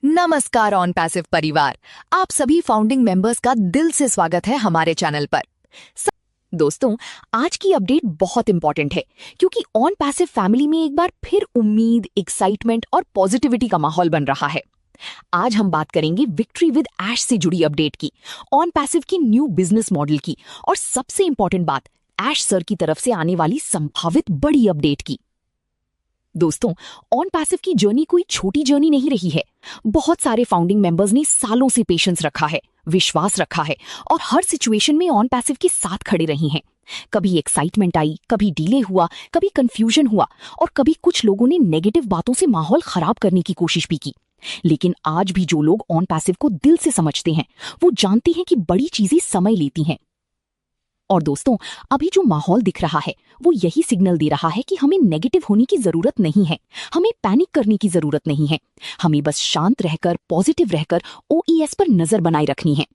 नमस्कार on passive परिवार। आप सभी फाउंडिंग मेंबर्स का दिल से स्वागत है हमारे चैनल पर। दोस्तों, आज की अपडेट बहुत इंपॉर्टेंट है क्योंकि ऑन पैसिव फैमिली में एक बार फिर उम्मीद, एक्साइटमेंट और पॉजिटिविटी का माहौल बन रहा है। आज हम बात करेंगे विक्ट्री विद ऐश से जुड़ी अपडेट की, ऑन पैसिव की न्यू बिजनेस मॉडल की और सबसे इंपॉर्टेंट बात, ऐश सर की तरफ से आने वाली संभावित बड़ी अपडेट की। दोस्तों, ऑन पैसिव की जर्नी कोई छोटी जर्नी नहीं रही है। बहुत सारे फाउंडिंग मेंबर्स ने सालों से पेशेंस रखा है, विश्वास रखा है और हर सिचुएशन में ऑन पैसिव के साथ खड़े रही हैं। कभी एक्साइटमेंट आई, कभी डिले हुआ, कभी कंफ्यूजन हुआ और कभी कुछ लोगों ने नेगेटिव बातों से माहौल खराब करने की कोशिश भी की। लेकिन आज भी जो लोग ऑन पैसिव को दिल से समझते हैं, वो जानते हैं कि बड़ी चीजें समय लेती हैं। और दोस्तों, अभी जो माहौल दिख रहा है वो यही सिग्नल दे रहा है कि हमें नेगेटिव होने की जरूरत नहीं है, हमें पैनिक करने की जरूरत नहीं है। हमें बस शांत रहकर, पॉजिटिव रहकर ओईएस पर नजर बनाए रखनी है।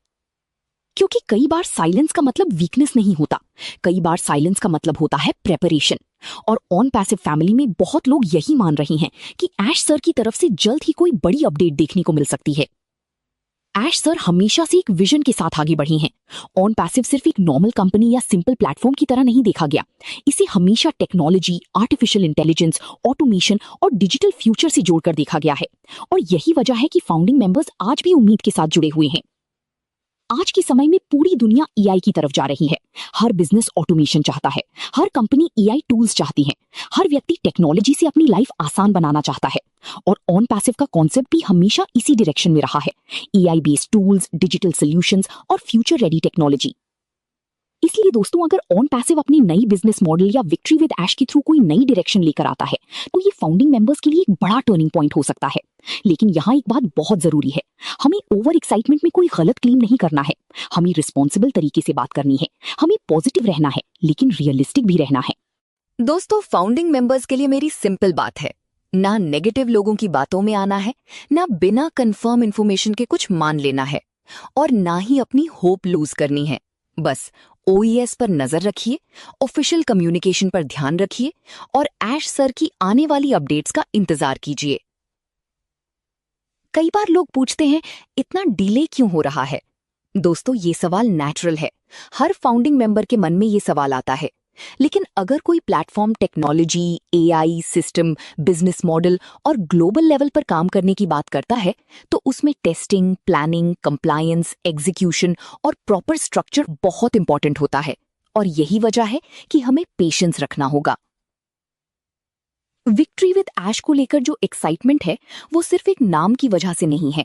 क्योंकि कई बार साइलेंस का मतलब वीकनेस नहीं होता, कई बार साइलेंस का मतलब होता है प्रेपरेशन। और ऑन पैसिव फैमिली में बहुत लोग यही मान रहे हैं कि ऐश सर की तरफ से जल्द ही कोई बड़ी अपडेट देखने को मिल सकती है। ऐश सर हमेशा से एक विजन के साथ आगे बढ़े हैं। ऑन पैसिव सिर्फ एक नॉर्मल कंपनी या सिंपल प्लेटफॉर्म की तरह नहीं देखा गया। इसे हमेशा टेक्नोलॉजी, आर्टिफिशियल इंटेलिजेंस, ऑटोमेशन और डिजिटल फ्यूचर से जोड़कर देखा गया है। और यही वजह है कि फाउंडिंग मेंबर्स आज भी उम्मीद के साथ जुड़े हुए हैं। आज के समय में पूरी दुनिया एआई की तरफ जा रही है। हर बिजनेस ऑटोमेशन चाहता है, हर कंपनी एआई टूल्स चाहती है, हर व्यक्ति टेक्नोलॉजी से अपनी लाइफ आसान बनाना चाहता है। और ऑन पैसिव का कॉन्सेप्ट भी हमेशा इसी डायरेक्शन में रहा है, AI based tools, digital solutions और फ्यूचर रेडी टेक्नोलॉजी। इसलिए दोस्तों, अगर ऑन पैसिव अपनी नई बिजनेस मॉडल या विक्ट्री विद ऐश के थ्रू कोई नई डायरेक्शन लेकर आता है तो ये फाउंडिंग मेंबर्स के लिए एक बड़ा टर्निंग पॉइंट हो सकता है। लेकिन यहाँ एक बात बहुत जरूरी है, हमें ओवर एक्साइटमेंट में कोई गलत क्लेम नहीं करना है। हमें रिस्पॉन्सिबल तरीके से बात करनी है, हमें पॉजिटिव रहना है लेकिन रियलिस्टिक भी रहना है। दोस्तों, फाउंडिंग मेंबर्स के लिए मेरी सिंपल बात है, ना नेगेटिव लोगों की बातों में आना है, ना बिना कंफर्म इंफॉर्मेशन के कुछ मान लेना है और ना ही अपनी होप लूज करनी है। बस ओईएस पर नजर रखिए, ऑफिशियल कम्युनिकेशन पर ध्यान रखिए और ऐश सर की आने वाली अपडेट्स का इंतजार कीजिए। कई बार लोग पूछते हैं, इतना डिले क्यों हो रहा है? दोस्तों, ये सवाल नेचुरल है, हर फाउंडिंग मेंबर के मन में ये सवाल आता है। लेकिन अगर कोई platform technology, AI system, business model और ग्लोबल लेवल पर काम करने की बात करता है तो उसमें टेस्टिंग, प्लानिंग, कंप्लायंस, एग्जीक्यूशन और प्रॉपर स्ट्रक्चर बहुत इंपॉर्टेंट होता है। और यही वजह है कि हमें पेशेंस रखना होगा। विक्ट्री विद ऐश को लेकर जो एक्साइटमेंट है वो सिर्फ एक नाम की वजह से नहीं है,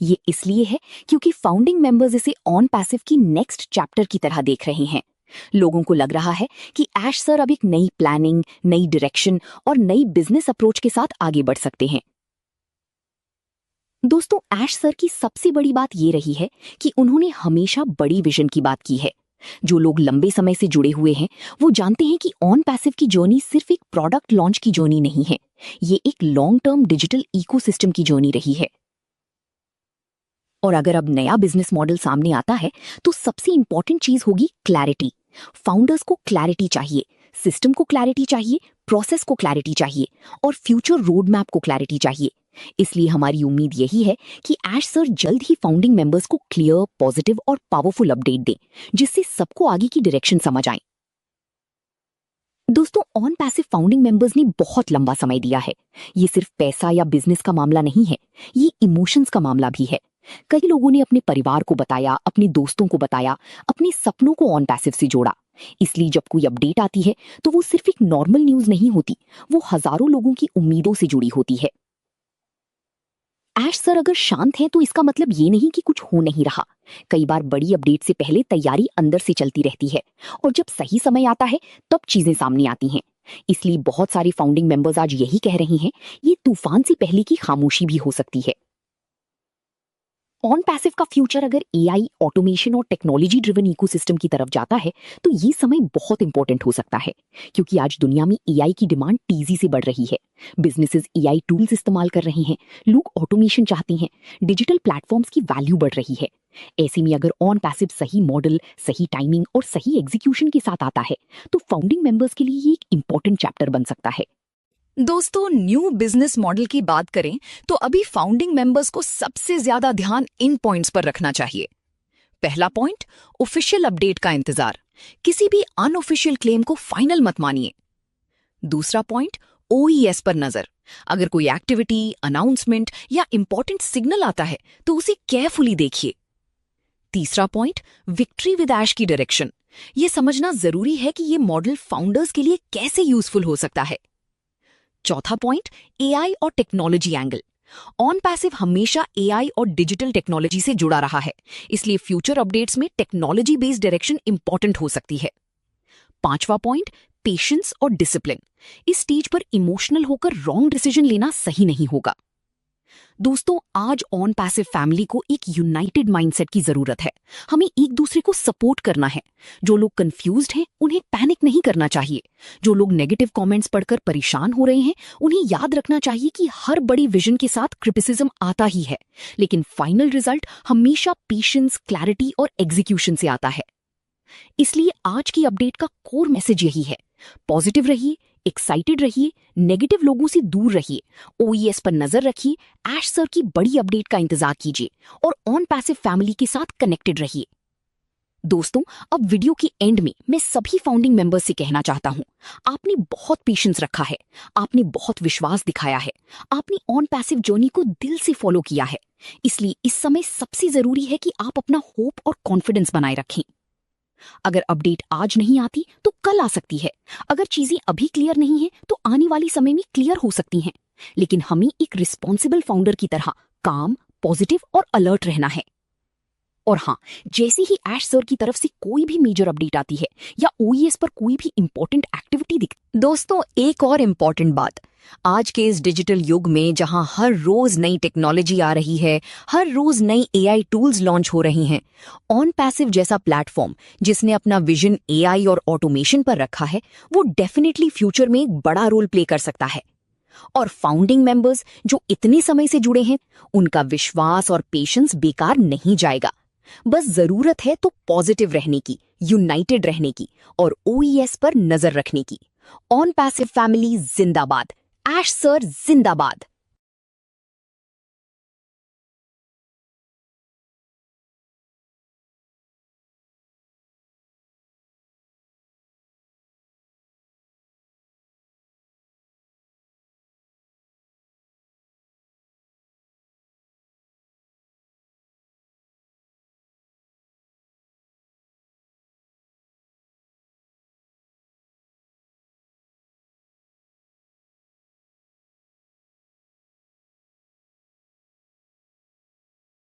ये इसलिए है क्योंकि फाउंडिंग मेंबर्स इसे ऑन पैसिव की नेक्स्ट चैप्टर की तरह देख रहे हैं। लोगों को लग रहा है कि ऐश सर अब एक नई प्लानिंग, नई डायरेक्शन और नई बिजनेस अप्रोच के साथ आगे बढ़ सकते हैं। दोस्तों, ऐश सर की सबसे बड़ी बात यह रही है कि उन्होंने हमेशा बड़ी विजन की बात की है। जो लोग लंबे समय से जुड़े हुए हैं वो जानते हैं कि ऑन पैसिव की जर्नी सिर्फ एक प्रोडक्ट लॉन्च की जर्नी नहीं है, ये एक लॉन्ग टर्म डिजिटल इकोसिस्टम की जर्नी रही है। और अगर अब नया बिजनेस मॉडल सामने आता है तो सबसे इंपॉर्टेंट चीज होगी क्लैरिटी। फाउंडर्स को क्लैरिटी चाहिए, सिस्टम को क्लैरिटी चाहिए, प्रोसेस को क्लैरिटी चाहिए और फ्यूचर रोड मैप को क्लैरिटी चाहिए। इसलिए हमारी उम्मीद यही है कि ऐश सर जल्द ही फाउंडिंग मेंबर्स को क्लियर, पॉजिटिव और पावरफुल अपडेट दें जिससे सबको आगे की डायरेक्शन समझ आए। दोस्तों, ऑन पैसिव फाउंडिंग मेंबर्स ने बहुत लंबा समय दिया है। ये सिर्फ पैसा या बिजनेस का मामला नहीं है, ये इमोशंस का मामला भी है। कई लोगों ने अपने परिवार को बताया, अपने दोस्तों को बताया, अपने सपनों को ऑन पैसिव से जोड़ा। इसलिए जब कोई अपडेट आती है तो वो सिर्फ एक नॉर्मल न्यूज नहीं होती, वो हजारों लोगों की उम्मीदों से जुड़ी होती है। ऐश सर अगर शांत हैं तो इसका मतलब ये नहीं कि कुछ हो नहीं रहा। कई बार बड़ी अपडेट से पहले तैयारी अंदर से चलती रहती है और जब सही समय आता है तब चीजें सामने आती हैं। इसलिए बहुत सारे फाउंडिंग मेंबर्स आज यही कह रहे हैं, ये तूफान से पहले की खामोशी भी हो सकती है। ऑन पैसिव का फ्यूचर अगर एआई, ऑटोमेशन और टेक्नोलॉजी ड्रिवन इकोसिस्टम की तरफ जाता है तो ये समय बहुत इंपॉर्टेंट हो सकता है। क्योंकि आज दुनिया में एआई की डिमांड तेजी से बढ़ रही है। बिजनेसेस एआई टूल्स इस्तेमाल कर रहे हैं, लोग ऑटोमेशन चाहते हैं, डिजिटल प्लेटफॉर्म्स की वैल्यू बढ़ रही है। ऐसे में अगर ऑन पैसिव सही मॉडल, सही टाइमिंग और सही एग्जीक्यूशन के साथ आता है तो फाउंडिंग मेंबर्स के लिए ये एक इंपॉर्टेंट चैप्टर बन सकता है। दोस्तों, न्यू बिजनेस मॉडल की बात करें तो अभी फाउंडिंग मेंबर्स को सबसे ज्यादा ध्यान इन पॉइंट्स पर रखना चाहिए। पहला पॉइंट, ऑफिशियल अपडेट का इंतजार। किसी भी अनऑफिशियल क्लेम को फाइनल मत मानिए। दूसरा पॉइंट, ओईएस पर नजर। अगर कोई एक्टिविटी, अनाउंसमेंट या इंपॉर्टेंट सिग्नल आता है तो उसे केयरफुली देखिए। तीसरा पॉइंट, विक्ट्री विद ऐश की डायरेक्शन। यह समझना जरूरी है कि यह मॉडल फाउंडर्स के लिए कैसे यूजफुल हो सकता है। चौथा पॉइंट, एआई और टेक्नोलॉजी एंगल। ऑन पैसिव हमेशा एआई और डिजिटल टेक्नोलॉजी से जुड़ा रहा है, इसलिए फ्यूचर अपडेट्स में टेक्नोलॉजी बेस्ड डायरेक्शन इंपॉर्टेंट हो सकती है। पांचवा पॉइंट, पेशेंस और डिसिप्लिन। इस स्टेज पर इमोशनल होकर रॉन्ग डिसीजन लेना सही नहीं होगा। दोस्तों, आज ऑन पैसिव फैमिली को एक यूनाइटेड माइंडसेट की जरूरत है। हमें एक दूसरे को सपोर्ट करना है। जो लोग कंफ्यूज्ड हैं उन्हें पैनिक नहीं करना चाहिए। जो लोग नेगेटिव कमेंट्स पढ़कर परेशान हो रहे हैं उन्हें याद रखना चाहिए कि हर बड़ी विजन के साथ क्रिटिसिज्म आता ही है, लेकिन फाइनल रिजल्ट हमेशा पेशेंस, क्लैरिटी और एग्जीक्यूशन से आता है। इसलिए आज की अपडेट का कोर मैसेज यही है, पॉजिटिव रहिए, एक्साइटेड रहिए, नेगेटिव लोगों से दूर रहिए, ओईएस पर नजर रखिए, ऐश सर की बड़ी अपडेट का इंतजार कीजिए और ऑन पैसिव फैमिली के साथ कनेक्टेड रहिए। दोस्तों, अब वीडियो की एंड में मैं सभी फाउंडिंग मेंबर्स से कहना चाहता हूं, आपने बहुत पेशेंस रखा है, आपने बहुत विश्वास दिखाया है, आपने ऑन पैसिव जर्नी को दिल से फॉलो किया है। इसलिए इस समय सबसे जरूरी है कि आप अपना होप और कॉन्फिडेंस बनाए रखें। अगर अपडेट आज नहीं आती तो कल आ सकती है। अगर चीजें अभी क्लियर नहीं है तो आने वाली समय में क्लियर हो सकती हैं। लेकिन हमें एक रिस्पॉन्सिबल फाउंडर की तरह काम, पॉजिटिव और अलर्ट रहना है। और हाँ, जैसे ही ऐश सर की तरफ से कोई भी मेजर अपडेट आती है या ओईएस पर कोई भी इंपॉर्टेंट एक्टिविटी दिखती। दोस्तों, एक और इंपॉर्टेंट बात, आज के इस डिजिटल युग में जहां हर रोज नई टेक्नोलॉजी आ रही है, हर रोज नई एआई टूल्स लॉन्च हो रही हैं, ऑन पैसिव जैसा प्लेटफॉर्म जिसने अपना विजन एआई और ऑटोमेशन पर रखा है, वो डेफिनेटली फ्यूचर में एक बड़ा रोल प्ले कर सकता है। और फाउंडिंग मेंबर्स जो इतने समय से जुड़े हैं, उनका विश्वास और पेशेंस बेकार नहीं जाएगा। बस जरूरत है तो पॉजिटिव रहने की, यूनाइटेड रहने की और ओईएस पर नजर रखने की। ऑन पैसिव फैमिली जिंदाबाद, ऐश सर जिंदाबाद।